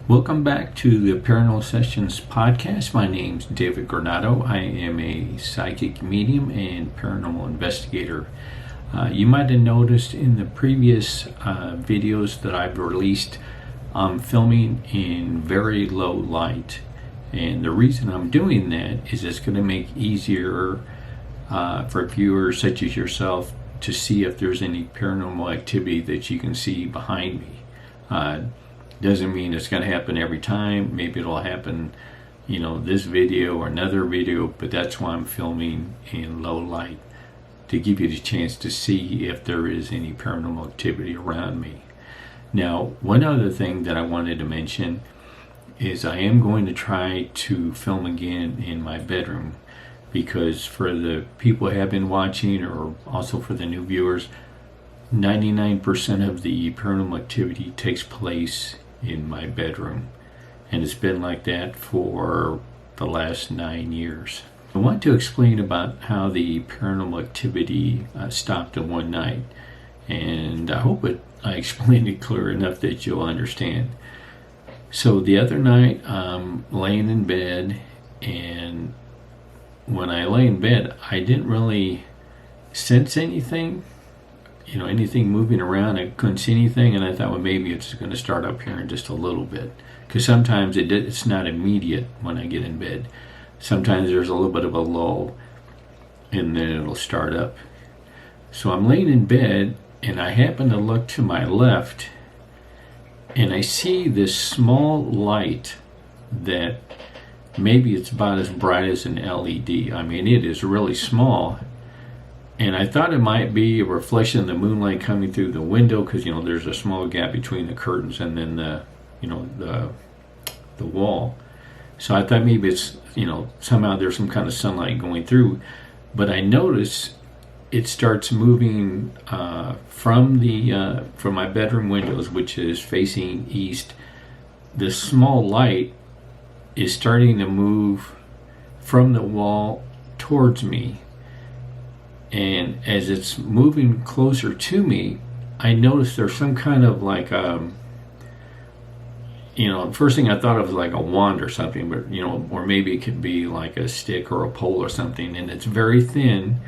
Welcome back to the Paranormal Sessions podcast. My name's David Granado. I am a psychic medium and paranormal investigator. You might have noticed in the previous videos that I've released, I'm filming in very low light. And the reason I'm doing that is it's going to make it easier for viewers such as yourself to see if there's any paranormal activity that you can see behind me. Doesn't mean it's going to happen every time. Maybe it'll happen, this video or another video, but that's why I'm filming in low light, to give you the chance to see if there is any paranormal activity around me. Now, one other thing that I wanted to mention is I am going to try to film again in my bedroom, because for the people who have been watching, or also for the new viewers, 99% of the paranormal activity takes place in my bedroom, and it's been like that for the last 9 years. I want to explain about how the paranormal activity stopped in one night, and I hope I explained it clear enough that you'll understand. So the other night, I'm laying in bed, and when I lay in bed, I didn't really sense anything. Anything moving around. I couldn't see anything, and I thought, well, maybe it's going to start up here in just a little bit, because sometimes it's not immediate when I get in bed. Sometimes there's a little bit of a lull, and then it'll start up. So I'm laying in bed, and I happen to look to my left, and I see this small light that maybe it's about as bright as an LED. I mean, it is really small. And I thought it might be a reflection of the moonlight coming through the window, because there's a small gap between the curtains and then the wall. So I thought maybe it's somehow there's some kind of sunlight going through. But I notice it starts moving from my bedroom windows, which is facing east. This small light is starting to move from the wall towards me. And as it's moving closer to me, I noticed there's some kind of like, first thing I thought of was like a wand or something, but, or maybe it could be like a stick or a pole or something. And it's very thin,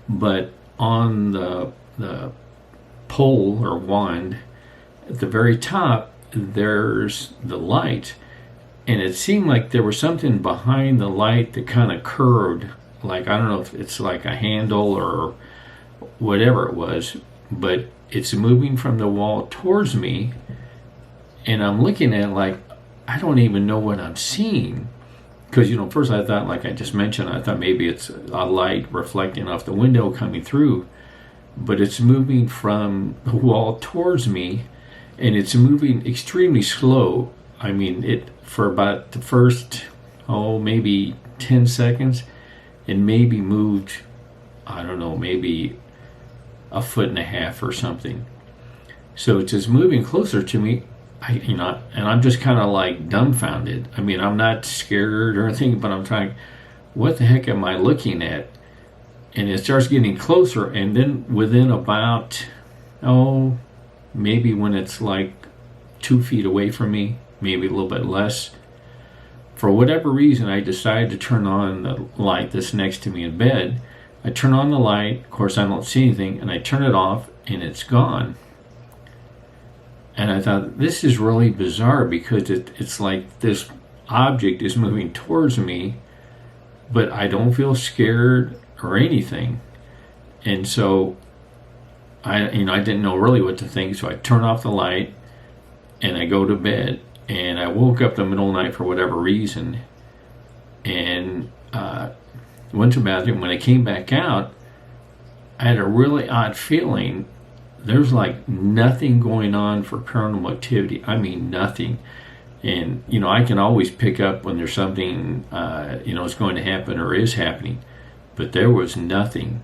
but on the pole or wand, at the very top, there's the light. And it seemed like there was something behind the light that kind of curved. Like, I don't know if it's like a handle or whatever it was, but it's moving from the wall towards me, and I'm looking at it like, I don't even know what I'm seeing. Because, first I thought, like I just mentioned, I thought maybe it's a light reflecting off the window coming through, but it's moving from the wall towards me, and it's moving extremely slow. I mean, for about the first, maybe 10 seconds, and maybe moved, I don't know, maybe 1.5 feet or something. So it's just moving closer to me, and I'm just kind of like dumbfounded. I mean, I'm not scared or anything, but I'm trying, what the heck am I looking at? And it starts getting closer, and then within about, maybe when it's like 2 feet away from me, maybe a little bit less, for whatever reason, I decided to turn on the light that's next to me in bed. I turn on the light, of course I don't see anything, and I turn it off, and it's gone. And I thought, this is really bizarre, because it's like this object is moving towards me, but I don't feel scared or anything. And so I didn't know really what to think, so I turn off the light, and I go to bed. And I woke up in the middle of the night for whatever reason, and went to the bathroom. When I came back out, I had a really odd feeling. There's like nothing going on for paranormal activity. I mean, nothing. And, I can always pick up when there's something, is going to happen or is happening. But there was nothing.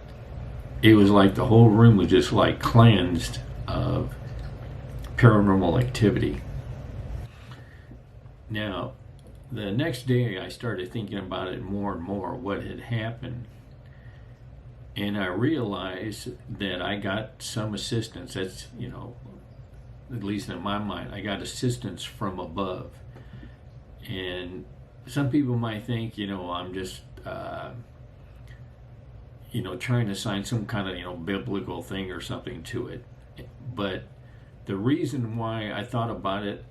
It was like the whole room was just like cleansed of paranormal activity. Now, the next day I started thinking about it more and more, what had happened. And I realized that I got some assistance. That's, at least in my mind, I got assistance from above. And some people might think, I'm just, trying to assign some kind of, biblical thing or something to it. But the reason why I thought about it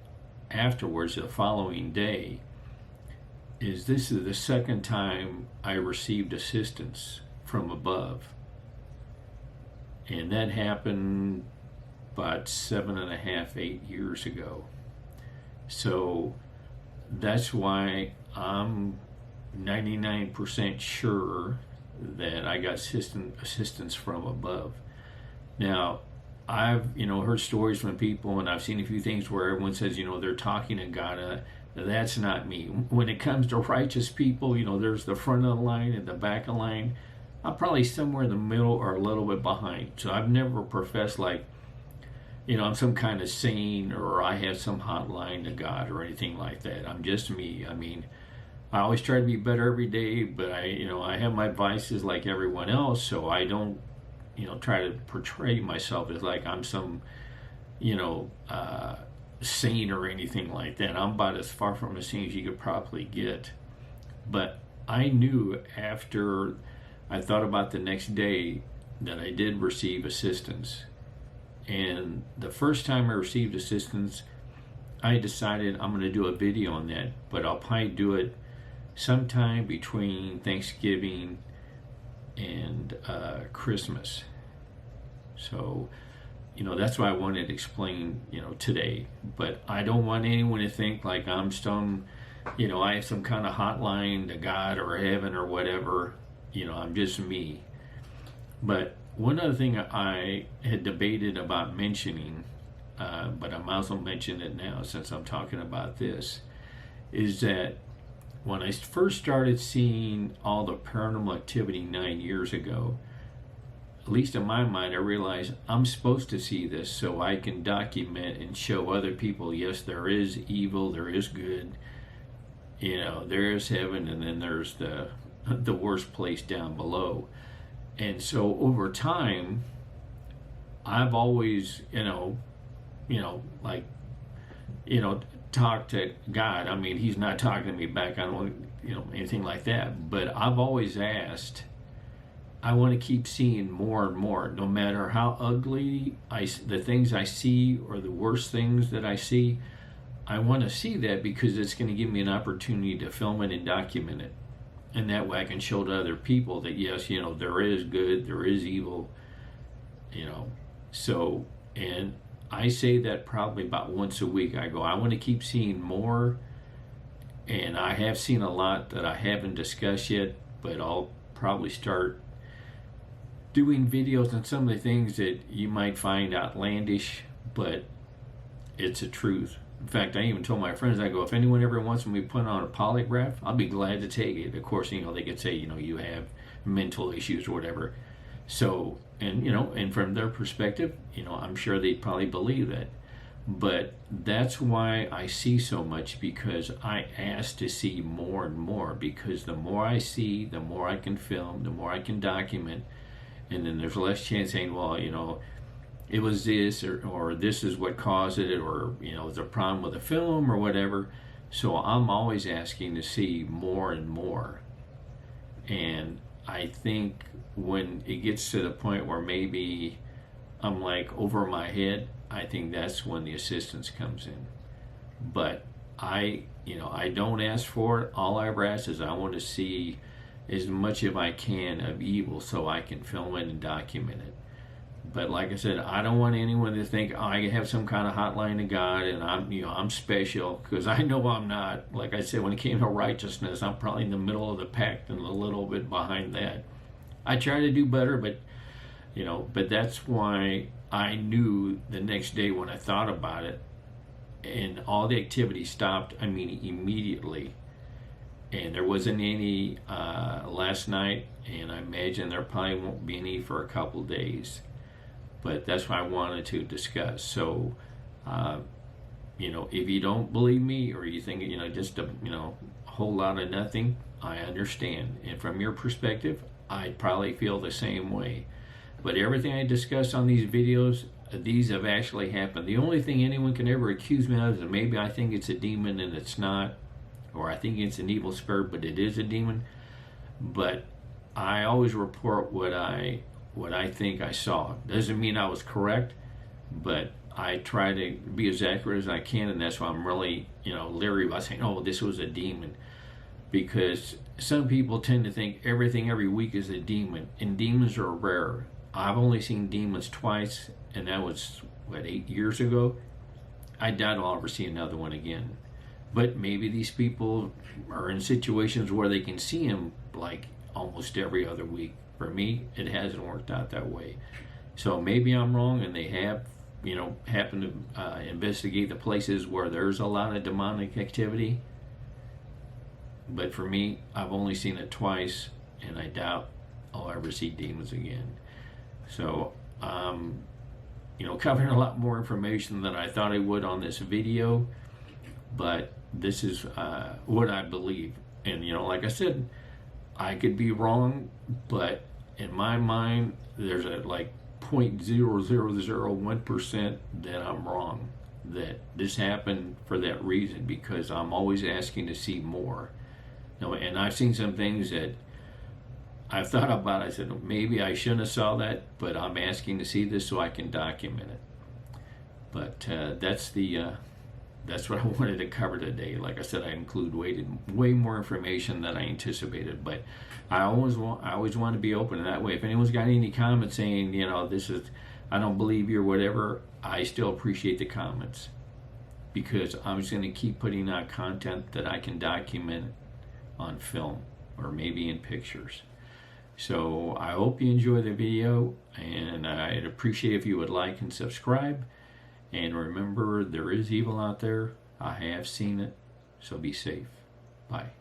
afterwards, the following day, is this is the second time I received assistance from above. And that happened about 7.5, 8 years ago. So that's why I'm 99% sure that I got assistance from above. Now, I've heard stories from people, and I've seen a few things where everyone says they're talking to God. That's not me. When it comes to righteous people, there's the front of the line and the back of the line. I'm probably somewhere in the middle or a little bit behind. So I've never professed like, I'm some kind of saint or I have some hotline to God or anything like that. I'm just me. I mean, I always try to be better every day, but I have my vices like everyone else, so I don't, try to portray myself as like I'm some, saint or anything like that. I'm about as far from a saint as you could probably get. But I knew after I thought about the next day that I did receive assistance. And the first time I received assistance, I decided I'm going to do a video on that, but I'll probably do it sometime between Thanksgiving and Christmas. So, that's why I wanted to explain, today. But I don't want anyone to think like I'm some, I have some kind of hotline to God or heaven or whatever. I'm just me. But one other thing I had debated about mentioning, but I'm also mentioning it now since I'm talking about this, is that when I first started seeing all the paranormal activity 9 years ago, at least in my mind, I realized I'm supposed to see this so I can document and show other people, yes, there is evil, there is good, there is heaven, and then there's the worst place down below. And so over time, I've always, talked to God. I mean, He's not talking to me back. I don't, anything like that. But I've always asked, I want to keep seeing more and more, no matter how ugly the things I see or the worst things that I see. I want to see that because it's going to give me an opportunity to film it and document it. And that way I can show to other people that, yes, there is good, there is evil, So, and I say that probably about once a week. I go, I want to keep seeing more. And I have seen a lot that I haven't discussed yet, but I'll probably start doing videos on some of the things that you might find outlandish, but it's a truth. In fact, I even told my friends, I go, if anyone ever wants me to put on a polygraph, I'll be glad to take it. Of course, they could say, you have mental issues or whatever. So, and from their perspective, I'm sure they'd probably believe that. But that's why I see so much, because I ask to see more and more, because the more I see, the more I can film, the more I can document, and then there's less chance saying, well, it was this, or this is what caused it, or there's a problem with the film or whatever. So I'm always asking to see more and more. And I think when it gets to the point where maybe I'm like over my head, I think that's when the assistance comes in. But I don't ask for it. All I ever ask is I want to see as much as I can of evil so I can film it and document it. But like I said, I don't want anyone to think I have some kind of hotline to God and I'm special, because I know I'm not. Like I said, when it came to righteousness, I'm probably in the middle of the pack and a little bit behind that. I try to do better, but that's why I knew the next day when I thought about it, and all the activity stopped. I mean, immediately. And there wasn't any last night, and I imagine there probably won't be any for a couple days. But that's what I wanted to discuss. So, if you don't believe me, or you think, just a whole lot of nothing, I understand. And from your perspective, I probably feel the same way. But everything I discuss on these videos, these have actually happened. The only thing anyone can ever accuse me of is that maybe I think it's a demon and it's not, or I think it's an evil spirit, but it is a demon. But I always report what I think I saw. Doesn't mean I was correct, but I try to be as accurate as I can, and that's why I'm really, leery about saying, "Oh, this was a demon," because some people tend to think everything every week is a demon, and demons are rare. I've only seen demons twice, and that was 8 years ago. I doubt I'll ever see another one again. But maybe these people are in situations where they can see him like almost every other week. For me, it hasn't worked out that way. So maybe I'm wrong, and they have, happened to investigate the places where there's a lot of demonic activity. But for me, I've only seen it twice, and I doubt I'll ever see demons again. So, covering a lot more information than I thought I would on this video, but this is what I believe. And, like I said, I could be wrong, but in my mind, there's a 0.0001% that I'm wrong, that this happened for that reason, because I'm always asking to see more. And I've seen some things that I've thought about. I said, maybe I shouldn't have saw that, but I'm asking to see this so I can document it. But that's what I wanted to cover today. Like I said, I include way more information than I anticipated, but I always want to be open in that way. If anyone's got any comments saying, this is, I don't believe you or whatever, I still appreciate the comments, because I'm just going to keep putting out content that I can document on film or maybe in pictures. So I hope you enjoy the video, and I'd appreciate if you would like and subscribe. And remember, there is evil out there. I have seen it. So be safe. Bye.